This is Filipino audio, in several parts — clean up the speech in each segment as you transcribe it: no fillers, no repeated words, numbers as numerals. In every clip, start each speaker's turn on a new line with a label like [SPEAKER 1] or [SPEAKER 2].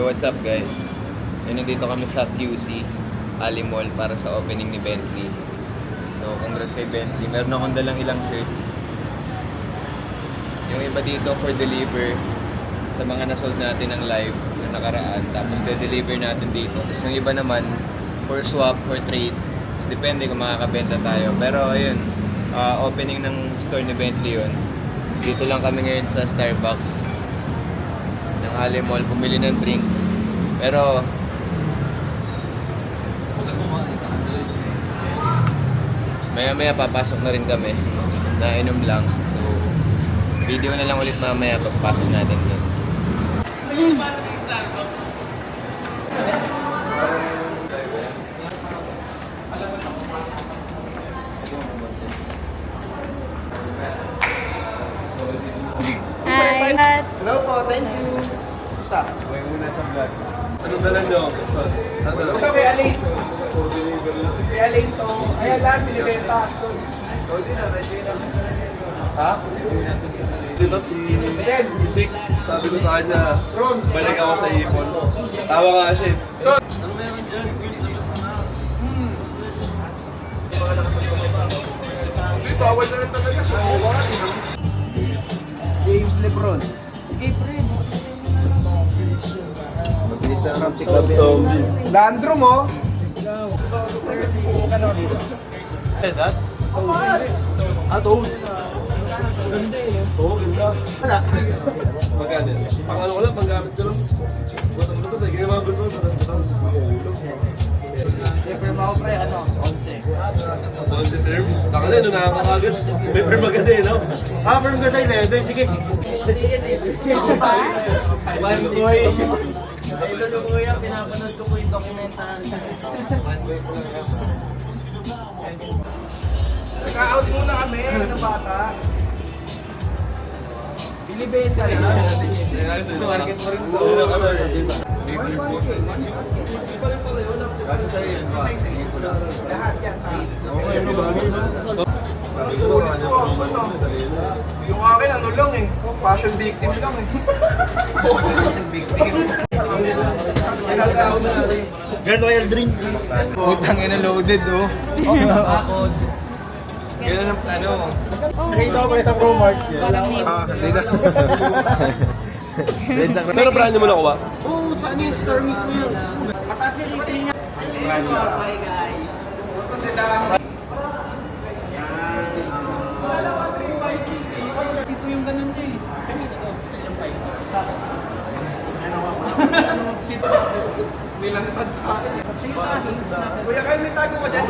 [SPEAKER 1] what's up guys? Nandito kami sa QC Ali Mall para sa opening ni Bentley. So congrats kay Bentley. Meron akong dalang ilang shirts. Yung iba dito for deliver sa mga nasold natin ng live na nakaraan. Tapos de-deliver natin dito. Tapos yung iba naman for swap, for trade. So, depende kung makakabenta tayo. Pero ayun, opening ng store ni Bentley yun. Dito lang kami ngayon sa Starbucks ng Ali Mall, bumili ng drinks. Pero maya-maya papasok na rin kami. Nainom lang. So, video na lang ulit mamaya pagpasok natin doon.
[SPEAKER 2] Hi, Mats.
[SPEAKER 3] Hello po, thank you. Basta?
[SPEAKER 1] Huwag muna sa vlog.
[SPEAKER 3] Ano dala nyo? Basta kay Alain. Kay Alain to. Ayan lang, binibenta. Ha? Dito si Sik. Sabi ko sa kanya, balik ako sa ipon. Tawa nga siya. So, ano meron dyan? Bawal na rin talaga sa James Lebron.
[SPEAKER 1] Mabilis na ng pick-up
[SPEAKER 3] Landro mo?
[SPEAKER 4] That?
[SPEAKER 3] Toad. Ganda eh. Oo, ganda. Wala. Magkano? Pang ano ko lang, panggamit ko lang. Butas-butas eh. Kaya mga gusto ko, butas-butas.
[SPEAKER 4] Paper mo pre, ano? 11.
[SPEAKER 3] 11 term. Taka na, nung nakakagat. Paper maganda eh, no? Firm ka sa'yo, Ledo. Sige.
[SPEAKER 4] Boy. Idol ko kuya, pinapanood ko yung documentan.
[SPEAKER 3] Naka-out muna kami ng bata. Binibenta rin. Market mo rin ito.
[SPEAKER 1] Kasi sa'yo yan ba?
[SPEAKER 3] Lahat yan.
[SPEAKER 1] Okay, ano ba?
[SPEAKER 3] Yung akin, ano lang eh. Fashion victim lang eh.
[SPEAKER 1] Fashion victim.
[SPEAKER 4] Grand Royal Drink.
[SPEAKER 1] Utang ina loaded oh.
[SPEAKER 4] Ako.
[SPEAKER 1] Ganun ang ano.
[SPEAKER 4] Nakita ko pa sa Pro Mart.
[SPEAKER 1] Hindi na.
[SPEAKER 3] Pero brand mo nakuha?
[SPEAKER 4] Oo, saan yung store mismo yun? Mataas yung retail niya.
[SPEAKER 3] Hi guys.
[SPEAKER 4] Dito yung ganun niya eh. Kanina to.
[SPEAKER 3] May lantad sa akin. Kuya Kyle, may tago ka dyan.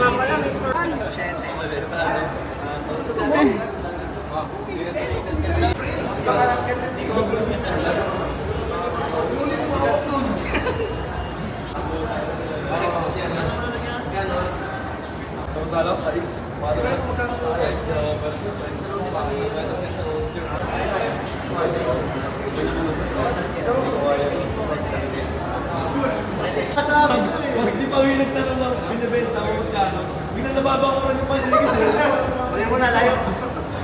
[SPEAKER 3] Salang size.
[SPEAKER 4] Hindi pa kami nagtanong lang, binibenta ko magkano. Bigla nababa ko rin yung paniligid.
[SPEAKER 3] Kuya mo na layo.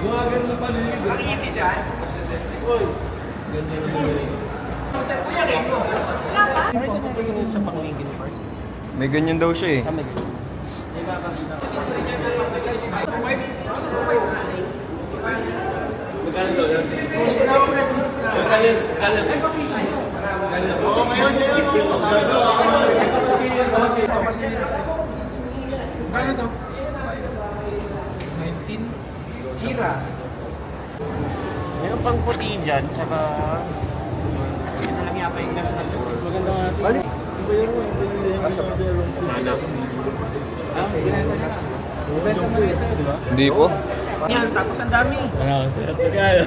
[SPEAKER 4] Gumagan ng paniligid.
[SPEAKER 3] Nakikiti dyan. Kuya Kyle mo.
[SPEAKER 4] Nakita natin kasi sa Pangingin Park.
[SPEAKER 1] May ganyan daw siya eh.
[SPEAKER 4] Kami. May kakakita. Magkano daw yan? Magkano? Ay, papisa yun. Oo, ngayon yun.
[SPEAKER 3] Kano to? 19? Hira.
[SPEAKER 4] Meron pang puti dyan, tsaka... Ito lang yata yung gas na ito. Maganda nga natin.
[SPEAKER 3] Balik.
[SPEAKER 4] Ah, ginagawa na. Benta mo rin sa'yo, di ba?
[SPEAKER 1] Hindi po.
[SPEAKER 4] Yan, tapos ang dami.
[SPEAKER 5] Ano, sarap na kaya.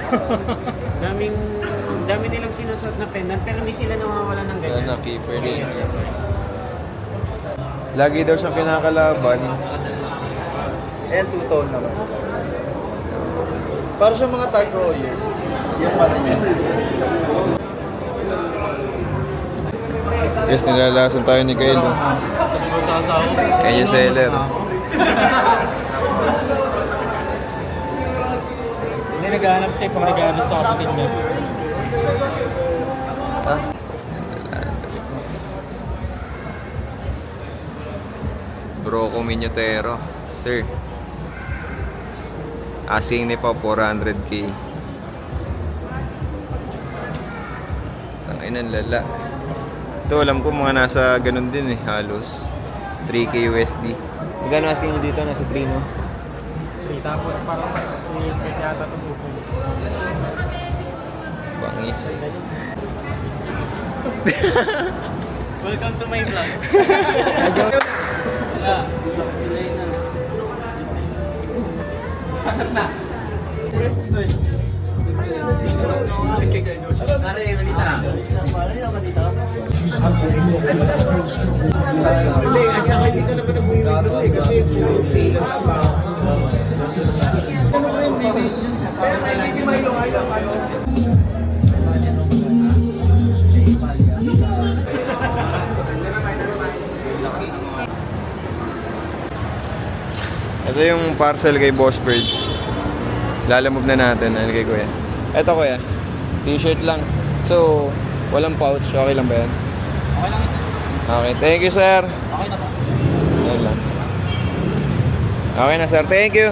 [SPEAKER 4] Dami nilang sinusuot na pendant, pero hindi sila nawawala ng
[SPEAKER 1] Yan
[SPEAKER 4] ganyan.
[SPEAKER 1] na, keeper rin. Lagi daw siyang kinakalaban.
[SPEAKER 5] And two-tone naman. Para sa mga tag roller. Yung parang yan.
[SPEAKER 1] Yes, nilalasan tayo ni Kyle. Kanya seller.
[SPEAKER 5] Hindi naghahanap siya kung naghahanap sa kapatid niya.
[SPEAKER 1] Ah? Broco Minutero. Sir. Asking ni pa 400k. Tanginan lala. Ito alam ko mga nasa ganun din eh, halos 3k USD. Magkano asking nyo dito? Nasa 3 no?
[SPEAKER 5] 3 tapos parang i-set yata ito po.
[SPEAKER 1] Bangis.
[SPEAKER 5] Welcome to my vlog.
[SPEAKER 1] Ito yung parcel kay Boss Birds. Lalamove na natin. Ano kay Kuya? Ito Kuya. T-shirt lang. So, walang pouch. Okay lang ba yan?
[SPEAKER 5] Okay lang ito.
[SPEAKER 1] Okay. Thank you, sir.
[SPEAKER 5] Okay na po.
[SPEAKER 1] Yan lang. Okay na, sir. Thank you.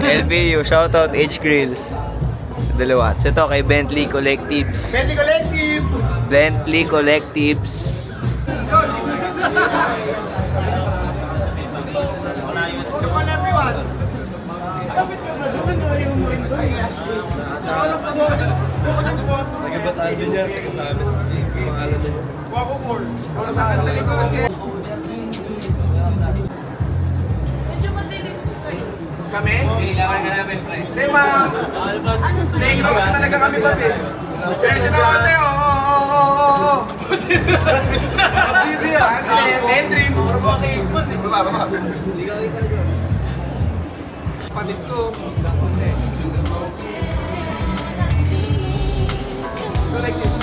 [SPEAKER 1] LBU. Shoutout H Grills. Dalawa. So, ito kay Bentley Collectives.
[SPEAKER 3] Bentley Collective!
[SPEAKER 1] Bentley Collectives.
[SPEAKER 3] Come on everyone!
[SPEAKER 4] Nagabataan din yan, taga sa amin. Pangalan na yun.
[SPEAKER 3] Wako 4. Wala takan sa likod.
[SPEAKER 2] Medyo madilim po kayo.
[SPEAKER 3] Kami? Kailangan ka namin, pre. Tema! Negros talaga kami ba, eh? Diretso na ate, oo. Bibi yan, Eldrim. Baba. Panit ko. So like this.